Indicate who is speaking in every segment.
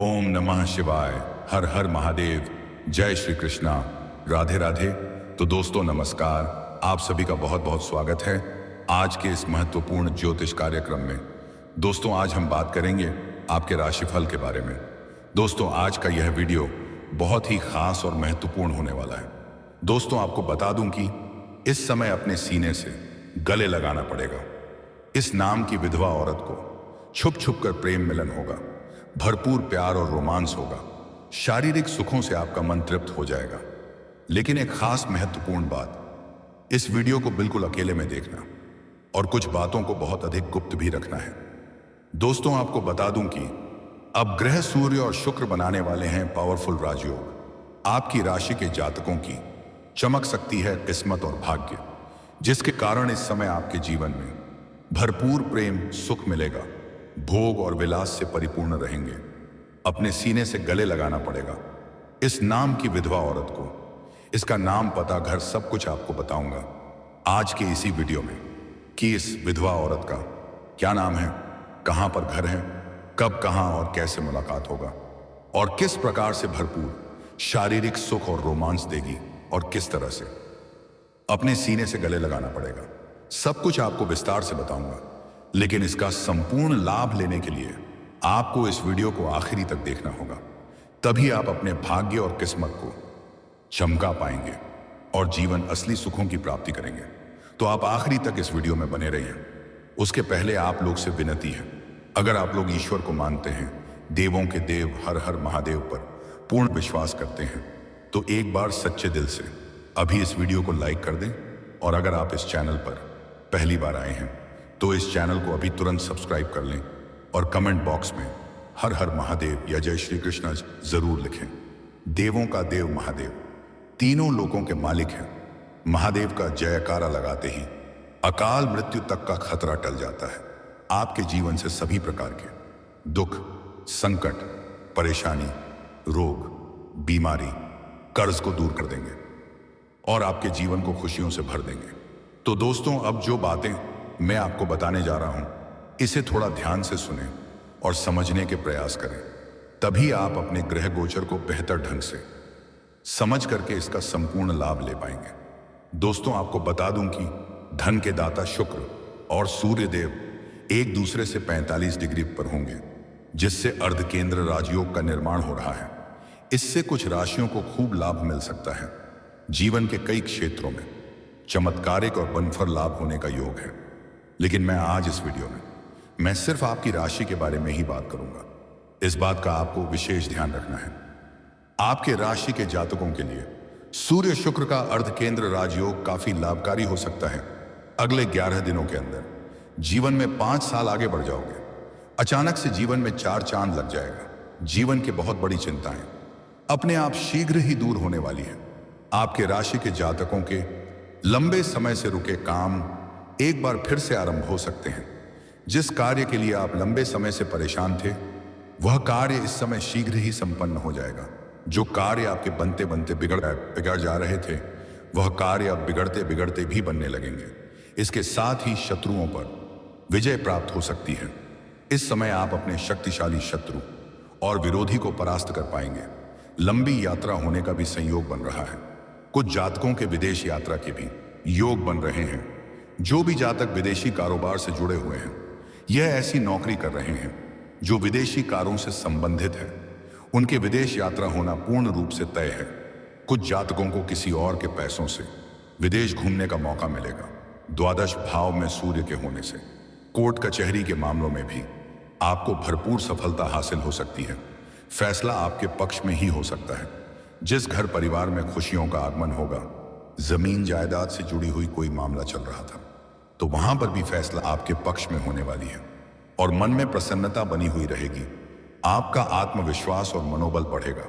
Speaker 1: ओम नमः शिवाय। हर हर महादेव। जय श्री कृष्णा। राधे राधे। तो दोस्तों नमस्कार। आप सभी का बहुत बहुत स्वागत है आज के इस महत्वपूर्ण ज्योतिष कार्यक्रम में। दोस्तों आज हम बात करेंगे आपके राशिफल के बारे में। दोस्तों आज का यह वीडियो बहुत ही खास और महत्वपूर्ण होने वाला है। दोस्तों आपको बता दूं कि इस समय अपने सीने से गले लगाना पड़ेगा। इस नाम की विधवा औरत को छुप छुप कर प्रेम मिलन होगा, भरपूर प्यार और रोमांस होगा, शारीरिक सुखों से आपका मन तृप्त हो जाएगा। लेकिन एक खास महत्वपूर्ण बात, इस वीडियो को बिल्कुल अकेले में देखना और कुछ बातों को बहुत अधिक गुप्त भी रखना है। दोस्तों आपको बता दूं कि अब ग्रह सूर्य और शुक्र बनाने वाले हैं पावरफुल राजयोग। आपकी राशि के जातकों की चमक सकती है किस्मत और भाग्य, जिसके कारण इस समय आपके जीवन में भरपूर प्रेम सुख मिलेगा, भोग और विलास से परिपूर्ण रहेंगे। अपने सीने से गले लगाना पड़ेगा इस नाम की विधवा औरत को। इसका नाम पता घर सब कुछ आपको बताऊंगा आज के इसी वीडियो में कि इस विधवा औरत का क्या नाम है, कहां पर घर है, कब कहां और कैसे मुलाकात होगा और किस प्रकार से भरपूर शारीरिक सुख और रोमांस देगी और किस तरह से अपने सीने से गले लगाना पड़ेगा। सब कुछ आपको विस्तार से बताऊंगा, लेकिन इसका संपूर्ण लाभ लेने के लिए आपको इस वीडियो को आखिरी तक देखना होगा। तभी आप अपने भाग्य और किस्मत को चमका पाएंगे और जीवन असली सुखों की प्राप्ति करेंगे। तो आप आखिरी तक इस वीडियो में बने रहिए। उसके पहले आप लोग से विनती है, अगर आप लोग ईश्वर को मानते हैं, देवों के देव हर हर महादेव पर पूर्ण विश्वास करते हैं, तो एक बार सच्चे दिल से अभी इस वीडियो को लाइक कर दें। और अगर आप इस चैनल पर पहली बार आए हैं तो इस चैनल को अभी तुरंत सब्सक्राइब कर लें और कमेंट बॉक्स में हर हर महादेव या जय श्री कृष्ण जरूर लिखें। देवों का देव महादेव तीनों लोकों के मालिक हैं। महादेव का जयकारा लगाते ही अकाल मृत्यु तक का खतरा टल जाता है। आपके जीवन से सभी प्रकार के दुख, संकट, परेशानी, रोग, बीमारी, कर्ज को दूर कर देंगे और आपके जीवन को खुशियों से भर देंगे। तो दोस्तों अब जो बातें मैं आपको बताने जा रहा हूं, इसे थोड़ा ध्यान से सुनें और समझने के प्रयास करें। तभी आप अपने ग्रह गोचर को बेहतर ढंग से समझ करके इसका संपूर्ण लाभ ले पाएंगे। दोस्तों आपको बता दूं कि धन के दाता शुक्र और सूर्य देव एक दूसरे से 45 डिग्री पर होंगे, जिससे अर्ध केंद्र राजयोग का निर्माण हो रहा है। इससे कुछ राशियों को खूब लाभ मिल सकता है। जीवन के कई क्षेत्रों में चमत्कारिक और बनफर लाभ होने का योग है। लेकिन मैं आज इस वीडियो में मैं सिर्फ आपकी राशि के बारे में ही बात करूंगा। इस बात का आपको विशेष ध्यान रखना है। आपके राशि के जातकों के लिए सूर्य शुक्र का अर्ध केंद्र राजयोग काफी लाभकारी हो सकता है। अगले 11 दिनों के अंदर जीवन में 5 साल आगे बढ़ जाओगे। अचानक से जीवन में 4 चांद लग जाएगा। जीवन की बहुत बड़ी चिंताएं अपने आप शीघ्र ही दूर होने वाली है। आपके राशि के जातकों के लंबे समय से रुके काम एक बार फिर से आरंभ हो सकते हैं। जिस कार्य के लिए आप लंबे समय से परेशान थे, वह कार्य इस समय शीघ्र ही संपन्न हो जाएगा। जो कार्य आपके बनते बनते बिगड़ जा रहे थे, वह कार्य अब बिगड़ते बिगड़ते भी बनने लगेंगे। इसके साथ ही शत्रुओं पर विजय प्राप्त हो सकती है। इस समय आप अपने शक्तिशाली शत्रु और विरोधी को परास्त कर पाएंगे। लंबी यात्रा होने का भी संयोग बन रहा है। कुछ जातकों के विदेश यात्रा के भी योग बन रहे हैं। जो भी जातक विदेशी कारोबार से जुड़े हुए हैं, यह ऐसी नौकरी कर रहे हैं जो विदेशी कारों से संबंधित है, उनके विदेश यात्रा होना पूर्ण रूप से तय है। कुछ जातकों को किसी और के पैसों से विदेश घूमने का मौका मिलेगा। द्वादश भाव में सूर्य के होने से कोर्ट कचहरी के मामलों में भी आपको भरपूर सफलता हासिल हो सकती है। फैसला आपके पक्ष में ही हो सकता है। जिस घर परिवार में खुशियों का आगमन होगा, जमीन जायदाद से जुड़ी हुई कोई मामला चल रहा था, तो वहां पर भी फैसला आपके पक्ष में होने वाली है और मन में प्रसन्नता बनी हुई रहेगी। आपका आत्मविश्वास और मनोबल बढ़ेगा।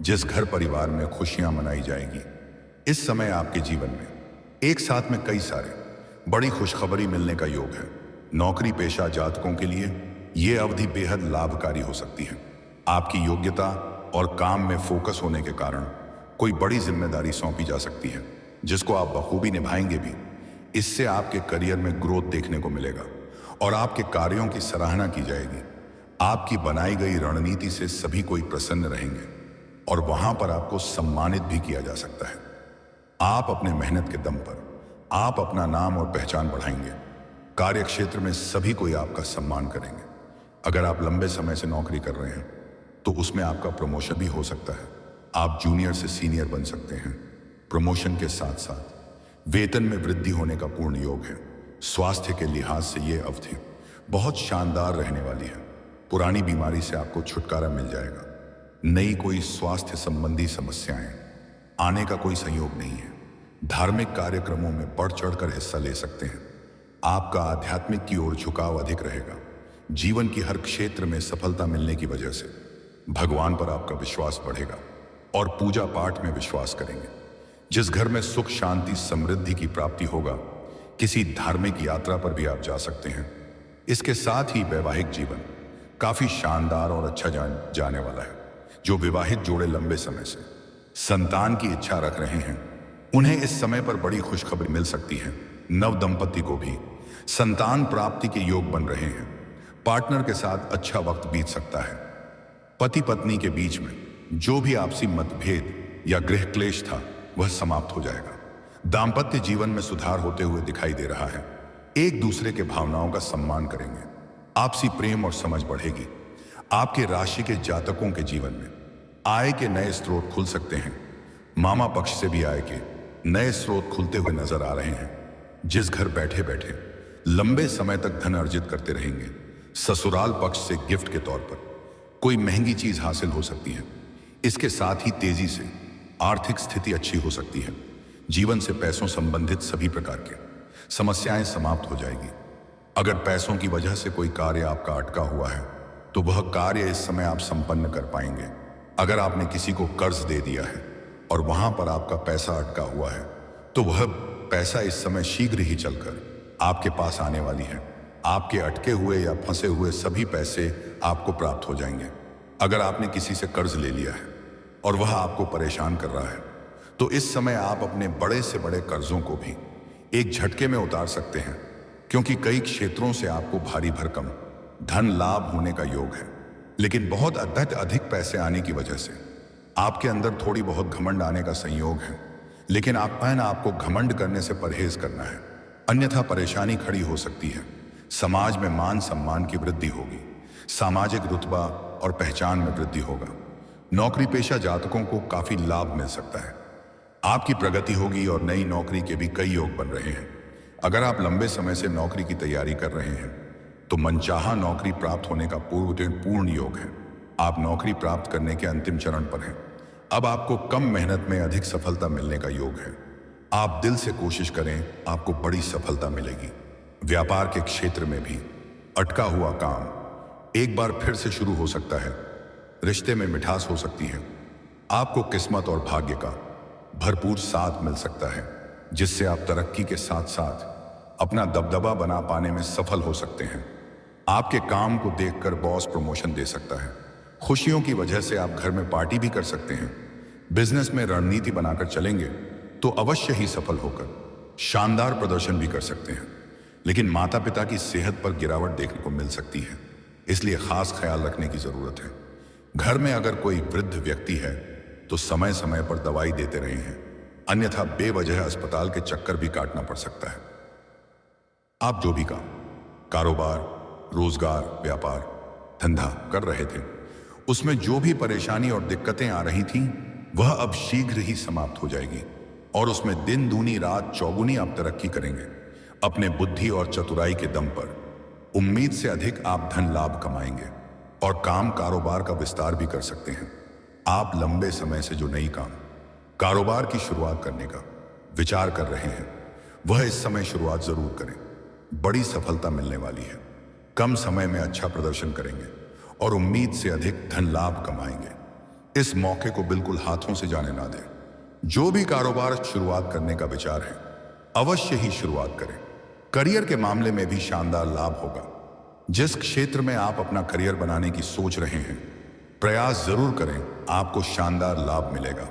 Speaker 1: जिस घर परिवार में खुशियां मनाई जाएगी, इस समय आपके जीवन में एक साथ में कई सारे बड़ी खुशखबरी मिलने का योग है। नौकरी पेशा जातकों के लिए यह अवधि बेहद लाभकारी हो सकती है। आपकी योग्यता और काम में फोकस होने के कारण कोई बड़ी जिम्मेदारी सौंपी जा सकती है, जिसको आप बखूबी निभाएंगे भी। इससे आपके करियर में ग्रोथ देखने को मिलेगा और आपके कार्यों की सराहना की जाएगी। आपकी बनाई गई रणनीति से सभी कोई प्रसन्न रहेंगे और वहां पर आपको सम्मानित भी किया जा सकता है। आप अपने मेहनत के दम पर आप अपना नाम और पहचान बढ़ाएंगे। कार्य क्षेत्र में सभी कोई आपका सम्मान करेंगे। अगर आप लंबे समय से नौकरी कर रहे हैं तो उसमें आपका प्रमोशन भी हो सकता है। आप जूनियर से सीनियर बन सकते हैं। प्रमोशन के साथ साथ वेतन में वृद्धि होने का पूर्ण योग है। स्वास्थ्य के लिहाज से ये अवधि बहुत शानदार रहने वाली है। पुरानी बीमारी से आपको छुटकारा मिल जाएगा। नई कोई स्वास्थ्य संबंधी समस्याएं आने का कोई संयोग नहीं है। धार्मिक कार्यक्रमों में बढ़ चढ़कर हिस्सा ले सकते हैं। आपका आध्यात्मिक की ओर झुकाव अधिक रहेगा। जीवन की हर क्षेत्र में सफलता मिलने की वजह से भगवान पर आपका विश्वास बढ़ेगा और पूजा पाठ में विश्वास करेंगे। जिस घर में सुख शांति समृद्धि की प्राप्ति होगा, किसी धार्मिक यात्रा पर भी आप जा सकते हैं। इसके साथ ही वैवाहिक जीवन काफी शानदार और अच्छा जाने वाला है। जो विवाहित जोड़े लंबे समय से संतान की इच्छा रख रहे हैं, उन्हें इस समय पर बड़ी खुशखबरी मिल सकती है। नव दंपति को भी संतान प्राप्ति के योग बन रहे हैं। पार्टनर के साथ अच्छा वक्त बीत सकता है। पति पत्नी के बीच में जो भी आपसी मतभेद या गृह क्लेश था, वह समाप्त हो जाएगा। दाम्पत्य जीवन में सुधार होते हुए दिखाई दे रहा है। एक दूसरे के भावनाओं का सम्मान करेंगे। आपसी प्रेम और समझ बढ़ेगी। आपके राशि के जातकों के जीवन में आय के नए स्रोत खुल सकते हैं। मामा पक्ष से भी आय के नए स्रोत खुलते हुए नजर आ रहे हैं। जिस घर बैठे बैठे लंबे समय तक धन अर्जित करते रहेंगे, ससुराल पक्ष से गिफ्ट के तौर पर कोई महंगी चीज हासिल हो सकती है। इसके साथ ही तेजी से आर्थिक स्थिति अच्छी हो सकती है। जीवन से पैसों संबंधित सभी प्रकार के समस्याएं समाप्त हो जाएगी। अगर पैसों की वजह से कोई कार्य आपका अटका हुआ है तो वह कार्य इस समय आप संपन्न कर पाएंगे। अगर आपने किसी को कर्ज दे दिया है और वहां पर आपका पैसा अटका हुआ है तो वह पैसा इस समय शीघ्र ही चलकर आपके पास आने वाली है। आपके अटके हुए या फंसे हुए सभी पैसे आपको प्राप्त हो जाएंगे। अगर आपने किसी से कर्ज ले लिया है और वह आपको परेशान कर रहा है तो इस समय आप अपने बड़े से बड़े कर्जों को भी एक झटके में उतार सकते हैं, क्योंकि कई क्षेत्रों से आपको भारी भरकम धन लाभ होने का योग है। लेकिन बहुत अधिक पैसे आने की वजह से आपके अंदर थोड़ी बहुत घमंड आने का संयोग है। लेकिन आपको घमंड करने से परहेज करना है, अन्यथा परेशानी खड़ी हो सकती है। समाज में मान सम्मान की वृद्धि होगी। सामाजिक रुतबा और पहचान में वृद्धि होगा। नौकरी पेशा जातकों को काफी लाभ मिल सकता है। आपकी प्रगति होगी और नई नौकरी के भी कई योग बन रहे हैं। अगर आप लंबे समय से नौकरी की तैयारी कर रहे हैं तो मनचाहा नौकरी प्राप्त होने का पूर्ण योग है। आप नौकरी प्राप्त करने के अंतिम चरण पर हैं। अब आपको कम मेहनत में अधिक सफलता मिलने का योग है। आप दिल से कोशिश करें, आपको बड़ी सफलता मिलेगी। व्यापार के क्षेत्र में भी अटका हुआ काम एक बार फिर से शुरू हो सकता है। रिश्ते में मिठास हो सकती है। आपको किस्मत और भाग्य का भरपूर साथ मिल सकता है, जिससे आप तरक्की के साथ साथ अपना दबदबा बना पाने में सफल हो सकते हैं। आपके काम को देखकर बॉस प्रमोशन दे सकता है। खुशियों की वजह से आप घर में पार्टी भी कर सकते हैं। बिजनेस में रणनीति बनाकर चलेंगे तो अवश्य ही सफल होकर शानदार प्रदर्शन भी कर सकते हैं। लेकिन माता पिता की सेहत पर गिरावट देखने को मिल सकती है, इसलिए खास ख्याल रखने की जरूरत है। घर में अगर कोई वृद्ध व्यक्ति है तो समय समय पर दवाई देते रहे हैं, अन्यथा बेवजह अस्पताल के चक्कर भी काटना पड़ सकता है। आप जो भी काम, कारोबार, रोजगार, व्यापार, धंधा कर रहे थे, उसमें जो भी परेशानी और दिक्कतें आ रही थीं, वह अब शीघ्र ही समाप्त हो जाएगी और उसमें दिन दूनी रात चौगुनी आप तरक्की करेंगे। अपने बुद्धि और चतुराई के दम पर उम्मीद से अधिक आप धन लाभ कमाएंगे और काम कारोबार का विस्तार भी कर सकते हैं। आप लंबे समय से जो नई काम कारोबार की शुरुआत करने का विचार कर रहे हैं, वह इस समय शुरुआत जरूर करें। बड़ी सफलता मिलने वाली है। कम समय में अच्छा प्रदर्शन करेंगे और उम्मीद से अधिक धन लाभ कमाएंगे। इस मौके को बिल्कुल हाथों से जाने ना दें। जो भी कारोबार शुरुआत करने का विचार है, अवश्य ही शुरुआत करें। करियर के मामले में भी शानदार लाभ होगा। जिस क्षेत्र में आप अपना करियर बनाने की सोच रहे हैं, प्रयास जरूर करें, आपको शानदार लाभ मिलेगा।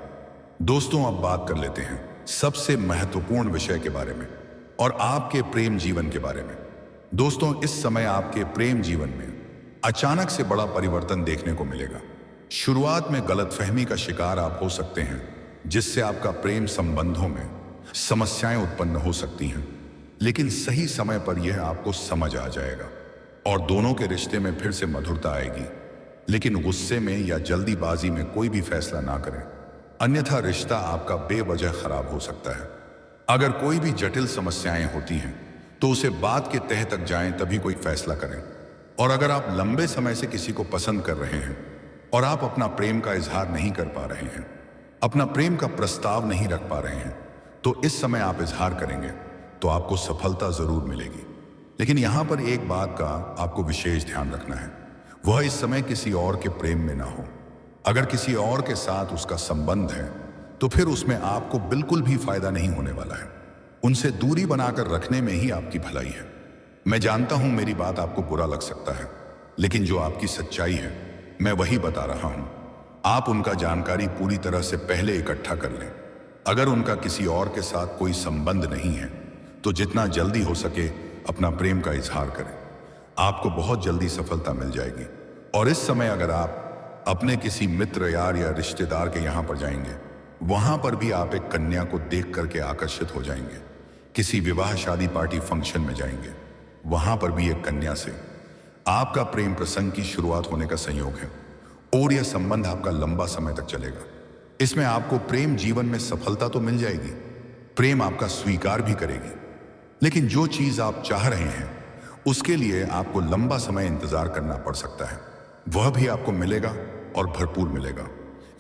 Speaker 1: दोस्तों, अब बात कर लेते हैं सबसे महत्वपूर्ण विषय के बारे में और आपके प्रेम जीवन के बारे में। दोस्तों, इस समय आपके प्रेम जीवन में अचानक से बड़ा परिवर्तन देखने को मिलेगा। शुरुआत में गलतफहमी का शिकार आप हो सकते हैं, जिससे आपका प्रेम संबंधों में समस्याएं उत्पन्न हो सकती हैं, लेकिन सही समय पर यह आपको समझ आ जाएगा और दोनों के रिश्ते में फिर से मधुरता आएगी। लेकिन गुस्से में या जल्दीबाजी में कोई भी फैसला ना करें, अन्यथा रिश्ता आपका बेवजह खराब हो सकता है। अगर कोई भी जटिल समस्याएं होती हैं तो उसे बात के तह तक जाएं, तभी कोई फैसला करें। और अगर आप लंबे समय से किसी को पसंद कर रहे हैं और आप अपना प्रेम का इजहार नहीं कर पा रहे हैं, अपना प्रेम का प्रस्ताव नहीं रख पा रहे हैं, तो इस समय आप इजहार करेंगे तो आपको सफलता जरूर मिलेगी। लेकिन यहां पर एक बात का आपको विशेष ध्यान रखना है, वह इस समय किसी और के प्रेम में ना हो। अगर किसी और के साथ उसका संबंध है तो फिर उसमें आपको बिल्कुल भी फायदा नहीं होने वाला है। उनसे दूरी बनाकर रखने में ही आपकी भलाई है। मैं जानता हूं मेरी बात आपको बुरा लग सकता है, लेकिन जो आपकी सच्चाई है मैं वही बता रहा हूं। आप उनका जानकारी पूरी तरह से पहले इकट्ठा कर लें। अगर उनका किसी और के साथ कोई संबंध नहीं है तो जितना जल्दी हो सके अपना प्रेम का इजहार करें। आपको बहुत जल्दी सफलता मिल जाएगी। और इस समय अगर आप अपने किसी मित्र, यार या रिश्तेदार के यहां पर जाएंगे, वहां पर भी आप एक कन्या को देख करके आकर्षित हो जाएंगे। किसी विवाह, शादी, पार्टी, फंक्शन में जाएंगे, वहां पर भी एक कन्या से आपका प्रेम प्रसंग की शुरुआत होने का संयोग है और यह संबंध आपका लंबा समय तक चलेगा। इसमें आपको प्रेम जीवन में सफलता तो मिल जाएगी, प्रेम आपका स्वीकार भी करेगी, लेकिन जो चीज आप चाह रहे हैं उसके लिए आपको लंबा समय इंतजार करना पड़ सकता है। वह भी आपको मिलेगा और भरपूर मिलेगा,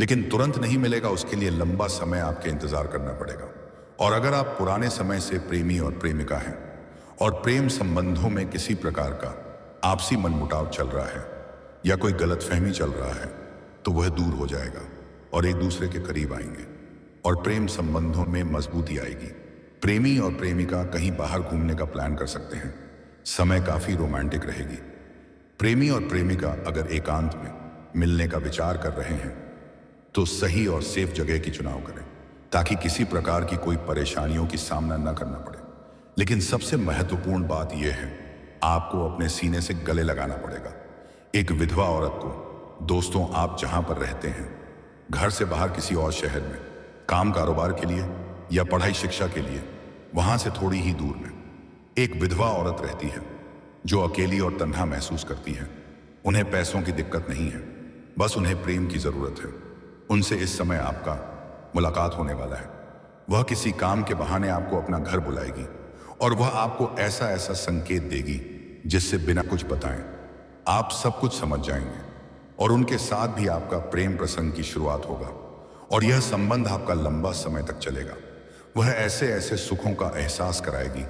Speaker 1: लेकिन तुरंत नहीं मिलेगा। उसके लिए लंबा समय आपके इंतजार करना पड़ेगा। और अगर आप पुराने समय से प्रेमी और प्रेमिका हैं और प्रेम संबंधों में किसी प्रकार का आपसी मनमुटाव चल रहा है या कोई गलतफहमी चल रहा है, तो वह दूर हो जाएगा और एक दूसरे के करीब आएंगे और प्रेम संबंधों में मजबूती आएगी। प्रेमी और प्रेमिका कहीं बाहर घूमने का प्लान कर सकते हैं। समय काफी रोमांटिक रहेगी। प्रेमी और प्रेमिका अगर एकांत में मिलने का विचार कर रहे हैं तो सही और सेफ जगह की चुनाव करें, ताकि किसी प्रकार की कोई परेशानियों की सामना न करना पड़े। लेकिन सबसे महत्वपूर्ण बात यह है, आपको अपने सीने से गले लगाना पड़ेगा। एक विधवा औरत को, दोस्तों, आप जहां पर रहते हैं, घर से बाहर किसी और शहर में काम कारोबार के लिए या पढ़ाई शिक्षा के लिए, वहां से थोड़ी ही दूर में एक विधवा औरत रहती है जो अकेली और तन्हा महसूस करती है। उन्हें पैसों की दिक्कत नहीं है, बस उन्हें प्रेम की जरूरत है। उनसे इस समय आपका मुलाकात होने वाला है। वह किसी काम के बहाने आपको अपना घर बुलाएगी और वह आपको ऐसा ऐसा संकेत देगी जिससे बिना कुछ बताएं आप सब कुछ समझ जाएंगे और उनके साथ भी आपका प्रेम प्रसंग की शुरुआत होगा और यह संबंध आपका लंबा समय तक चलेगा। वह ऐसे ऐसे सुखों का एहसास कराएगी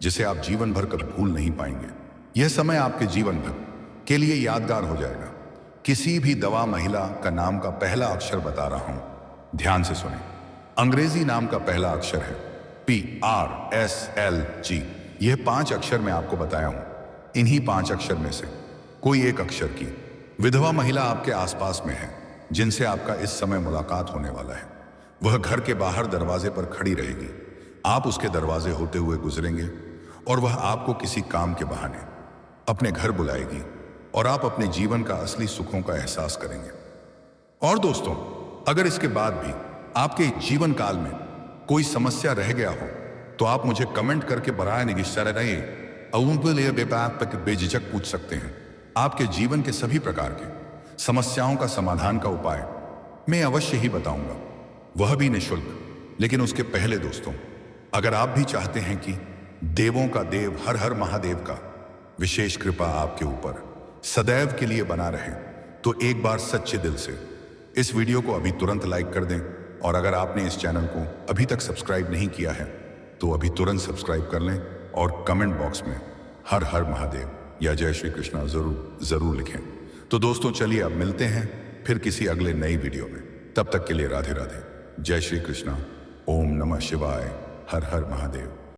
Speaker 1: जिसे आप जीवन भर कभी भूल नहीं पाएंगे। यह समय आपके जीवन भर के लिए यादगार हो जाएगा। किसी भी दवा महिला का नाम का पहला अक्षर बता रहा हूं, ध्यान से सुने। अंग्रेजी नाम का पहला अक्षर है PRSLG। यह 5 अक्षर मैं आपको बताया हूं। इन्हीं 5 अक्षर में से कोई एक अक्षर की विधवा महिला आपके आसपास में है जिनसे आपका इस समय मुलाकात होने वाला है। वह घर के बाहर दरवाजे पर खड़ी रहेगी। आप उसके दरवाजे होते हुए गुजरेंगे और वह आपको किसी काम के बहाने अपने घर बुलाएगी और आप अपने जीवन का असली सुखों का एहसास करेंगे। और दोस्तों, अगर इसके बाद भी आपके जीवन काल में कोई समस्या रह गया हो तो आप मुझे कमेंट करके बराए बेझिझक पूछ सकते हैं। आपके जीवन के सभी प्रकार के समस्याओं का समाधान का उपाय मैं अवश्य ही बताऊंगा, वह भी निःशुल्क। लेकिन उसके पहले दोस्तों, अगर आप भी चाहते हैं कि देवों का देव हर हर महादेव का विशेष कृपा आपके ऊपर सदैव के लिए बना रहे, तो एक बार सच्चे दिल से इस वीडियो को अभी तुरंत लाइक कर दें। और अगर आपने इस चैनल को अभी तक सब्सक्राइब नहीं किया है तो अभी तुरंत सब्सक्राइब कर लें और कमेंट बॉक्स में हर हर महादेव या जय श्री कृष्णा जरूर लिखें। तो दोस्तों, चलिए अब मिलते हैं फिर किसी अगले नई वीडियो में। तब तक के लिए राधे राधे, जय श्री कृष्णा, ओम नमः शिवाय, हर हर महादेव।